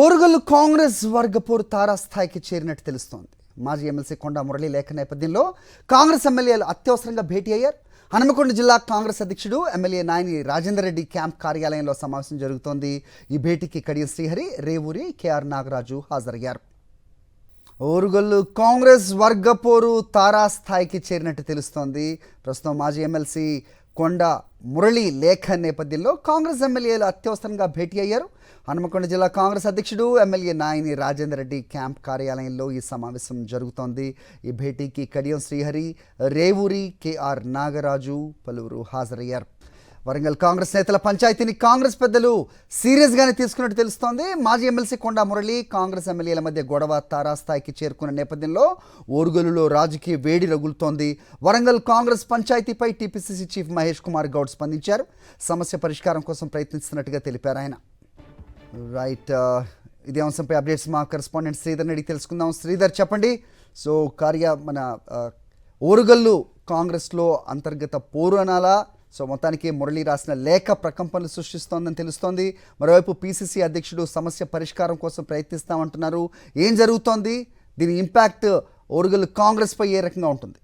ఓరుగల్లు కాంగ్రెస్ వర్గపోరు తారాస్థాయికి చేరినట్టు తెలుస్తోంది. మాజీ ఎమ్మెల్సీ కొండా మురళీ లేఖ నేపథ్యంలో కాంగ్రెస్ ఎమ్మెల్యేలు అత్యవసరంగా భేటీ అయ్యారు. హనుమకొండ జిల్లా కాంగ్రెస్ అధ్యక్షుడు ఎమ్మెల్యే నాయని రాజేందర్ రెడ్డి క్యాంప్ కార్యాలయంలో సమావేశం జరుగుతోంది. ఈ భేటీకి కడియం శ్రీహరి, రేవూరి, కేఆర్ నాగరాజు హాజరయ్యారు. ఓరుగల్లు కాంగ్రెస్ వర్గపోరు తారాస్థాయికి చేరినట్టు తెలుస్తోంది. ప్రస్తుతం మాజీ ఎమ్మెల్సీ కొండా మురళీ లేఖ నేపథ్యంలో కాంగ్రెస్ ఎమ్మెల్యేలు అత్యవసరంగా భేటీ అయ్యారు. హనుమకొండ జిల్లా కాంగ్రెస్ అధ్యక్షుడు ఎమ్మెల్యే నాయని రాజేందర్ రెడ్డి క్యాంప్ కార్యాలయంలో ఈ సమావేశం జరుగుతోంది. ఈ భేటీకి కడియం శ్రీహరి, రేవూరి, కేఆర్ నాగరాజు పలువురు హాజరయ్యారు. వరంగల్ కాంగ్రెస్ నేతల పంచాయతీని కాంగ్రెస్ పెద్దలు సీరియస్గానే తీసుకున్నట్టు తెలుస్తోంది. మాజీ ఎమ్మెల్సీ కొండా మురళి, కాంగ్రెస్ ఎమ్మెల్యేల మధ్య గొడవ తారాస్థాయికి చేరుకున్న నేపథ్యంలో ఓరుగల్లులో రాజకీయ వేడి రగులుతోంది. వరంగల్ కాంగ్రెస్ పంచాయతీపై టీపీసీసీ చీఫ్ మహేష్ కుమార్ గౌడ్ స్పందించారు. సమస్య పరిష్కారం కోసం ప్రయత్నిస్తున్నట్టుగా తెలిపారు ఆయన. రైట్, ఇదే అంశంపై అప్డేట్స్ మా కరెస్పాండెంట్ శ్రీధర్ అడిగి తెలుసుకుందాం. శ్రీధర్, చెప్పండి. సో మన ఓరుగల్లు కాంగ్రెస్లో అంతర్గత పోరు అనాలా? సో మొత్తానికి మురళి రాసిన లేఖ ప్రకంపనలు సృష్టిస్తోందని తెలుస్తోంది. మరోవైపు పీసీసీ అధ్యక్షుడు సమస్య పరిష్కారం కోసం ప్రయత్నిస్తామంటున్నారు. ఏం జరుగుతోంది? దీని ఇంపాక్ట్ ఓరుగల్లు కాంగ్రెస్ పై ఏ రకంగా ఉంటుంది?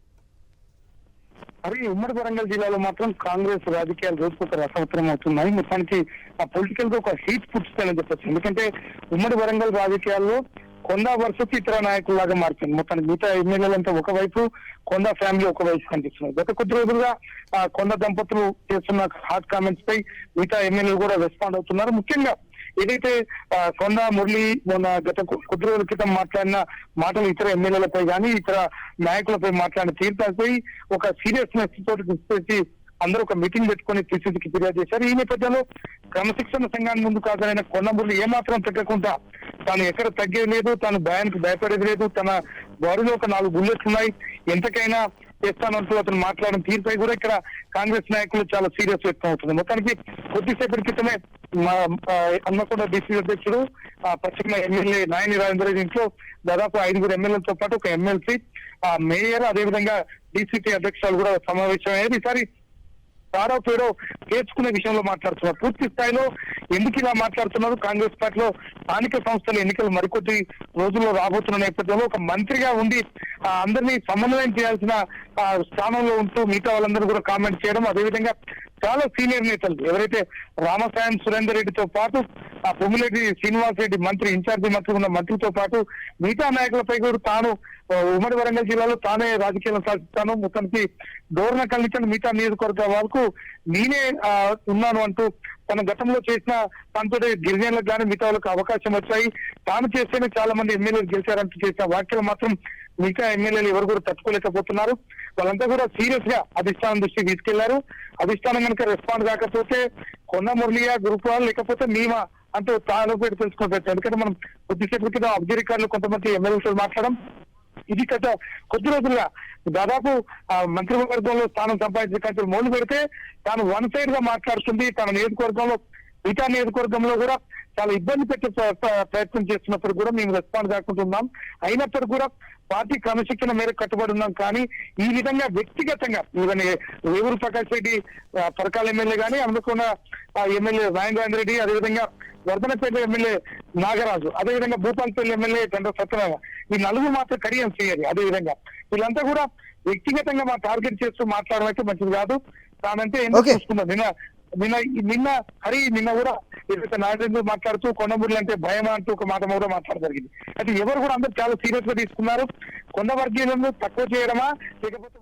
మరి ఉమ్మడి వరంగల్ జిల్లాలో మాత్రం కాంగ్రెస్ రాజకీయాలు రోజుకొక రసవత్తరం అవుతున్నాయి. మొత్తానికి ఆ పొలిటికల్ గా ఒక హీట్ పుట్టిస్తానని చెప్పచ్చు. ఎందుకంటే ఉమ్మడి వరంగల్ రాజకీయాల్లో కొండా వర్సెస్ ఇతర నాయకుల్లాగా మారుతుంది. మొత్తానికి మిగతా ఎమ్మెల్యేలంతా ఒకవైపు, కొండా ఫ్యామిలీ ఒకవైపు కనిపిస్తున్నారు. గత కొద్ది రోజులుగా కొండా దంపతులు చేస్తున్న హాట్ కామెంట్స్ పై మిగతా ఎమ్మెల్యేలు కూడా రెస్పాండ్ అవుతున్నారు. ముఖ్యంగా ఏదైతే కొండా మురళి మొన్న గత కొద్ది రోజుల క్రితం మాట్లాడిన మాటలు ఇతర ఎమ్మెల్యేలపై కానీ ఇతర నాయకులపై మాట్లాడిన తీర్థాలపై ఒక సీరియస్నెస్ తోటి తీసుకొచ్చి అందరూ ఒక మీటింగ్ పెట్టుకుని పీసీసీకి ఫిర్యాదు చేశారు. ఈ నేపథ్యంలో క్రమశిక్షణ సంఘాన్ని ముందు కాదైన కొండా మురళి ఏమాత్రం తగ్గకుండా తాను ఎక్కడ తగ్గేది లేదు, తాను భయానికి భయపడేది లేదు, తన బాడీలో ఒక 4 బుల్లెట్స్ ఉన్నాయి, ఎంతకైనా చేస్తానంటూ అతను మాట్లాడిన తీరుపై కూడా ఇక్కడ కాంగ్రెస్ నాయకులు చాలా సీరియస్ వ్యక్తం అవుతుంది. మొత్తానికి కొద్దిసేపటి క్రితమే హన్మకొండ డీసీ అధ్యక్షుడు పశ్చిమ ఎమ్మెల్యే నాయని రాజేందర్ రెడ్డి ఇంట్లో దాదాపు 5 ఎమ్మెల్యేలతో పాటు ఒక ఎమ్మెల్సీ, మేయర్, అదేవిధంగా డీసీపీ అధ్యక్షులు కూడా సమావేశమయ్యారు. ఈసారి తాడో పేడో చేర్చుకునే విషయంలో మాట్లాడుతున్నారు. పూర్తి స్థాయిలో ఎందుకు ఇలా మాట్లాడుతున్నారు? కాంగ్రెస్ పార్టీలో స్థానిక సంస్థల ఎన్నికలు మరికొద్ది రోజుల్లో రాబోతున్న నేపథ్యంలో ఒక మంత్రిగా ఉండి అందరినీ సమన్వయం చేయాల్సిన స్థానంలో ఉంటూ మిగతా వాళ్ళందరూ కూడా కామెంట్ చేయడం, అదేవిధంగా చాలా సీనియర్ నేతలు ఎవరైతే రామసాయం సురేందర్ రెడ్డితో పాటు పొమ్మిరెడ్డి శ్రీనివాస్ రెడ్డి మంత్రి, ఇన్ఛార్జి మంత్రి ఉన్న మంత్రితో పాటు మిగతా నాయకులపై కూడా తాను ఉమ్మడి వరంగల్ జిల్లాలో తానే రాజకీయాలను సాధిస్తాను, మొత్తానికి డోర్నకల్ నుంచి మిగతా నియోజకవర్గ వరకు నేనే ఉన్నాను అంటూ తన గతంలో చేసిన తనతో గిరిజనులకు కానీ మిగతా వాళ్ళకి అవకాశం వచ్చాయి, తాను చేస్తేనే చాలా మంది ఎమ్మెల్యేలు గెలిచారంటూ చేసిన వ్యాఖ్యలు మాత్రం మిగతా ఎమ్మెల్యేలు ఎవరు కూడా తట్టుకోలేకపోతున్నారు. వాళ్ళంతా కూడా సీరియస్ గా అధిష్టానం దృష్టికి తీసుకెళ్లారు. అధిష్టానం కనుక రెస్పాండ్ కాకపోతే కొండ మురళియా గ్రూప్ వాళ్ళు లేకపోతే మేమా అంటూ తాను పెట్టి తెలుసుకుంటారు. ఎందుకంటే మనం కొద్దిసేపు క్రితం అబ్జర్వర్ కొంతమంది ఎమ్మెల్యేలతో మాట్లాడడం, ఇది గత కొద్ది రోజులుగా దాదాపు మంత్రివర్గంలో స్థానం సంపాదించే మొదలు పెడితే తాను వన్ సైడ్ గా మాట్లాడుతుంది. తన నియోజకవర్గంలో మిగతా నియోజకవర్గంలో కూడా చాలా ఇబ్బంది పెట్టే ప్రయత్నం చేస్తున్నప్పుడు కూడా మేము రెస్పాండ్ కాకుంటున్నాం. అయినప్పుడు కూడా పార్టీ క్రమశిక్షణ మేరకు కట్టుబడి ఉన్నాం. కానీ ఈ విధంగా వ్యక్తిగతంగా ఈవెన్ రేవూరు ప్రకాష్ రెడ్డి పరకాల ఎమ్మెల్యే కానీ, అందుకున్న ఎమ్మెల్యే రాజేంద్ర రెడ్డి, అదేవిధంగా వర్ధనపేట ఎమ్మెల్యే నాగరాజు, అదేవిధంగా భూపాలపల్లి ఎమ్మెల్యే గంట సత్యనారాయణ, ఈ 4 మాత్రం కడియం చేయాలి. అదేవిధంగా వీళ్ళంతా కూడా వ్యక్తిగతంగా మా టార్గెట్ చేస్తూ మాట్లాడడం అయితే మంచిది కాదు. తానంటే ఎందుకు చూసుకున్నాం. నిన్న కూడా ఏదైతే నాయకులు మాట్లాడుతూ కొండమూరులు అంటే భయం అంటూ ఒక మాట కూడా మాట్లాడడం జరిగింది. అయితే ఎవరు కూడా అందరూ చాలా సీరియస్ గా తీసుకున్నారు. కొండ వర్గీయులను తక్కువ చేయడమా లేకపోతే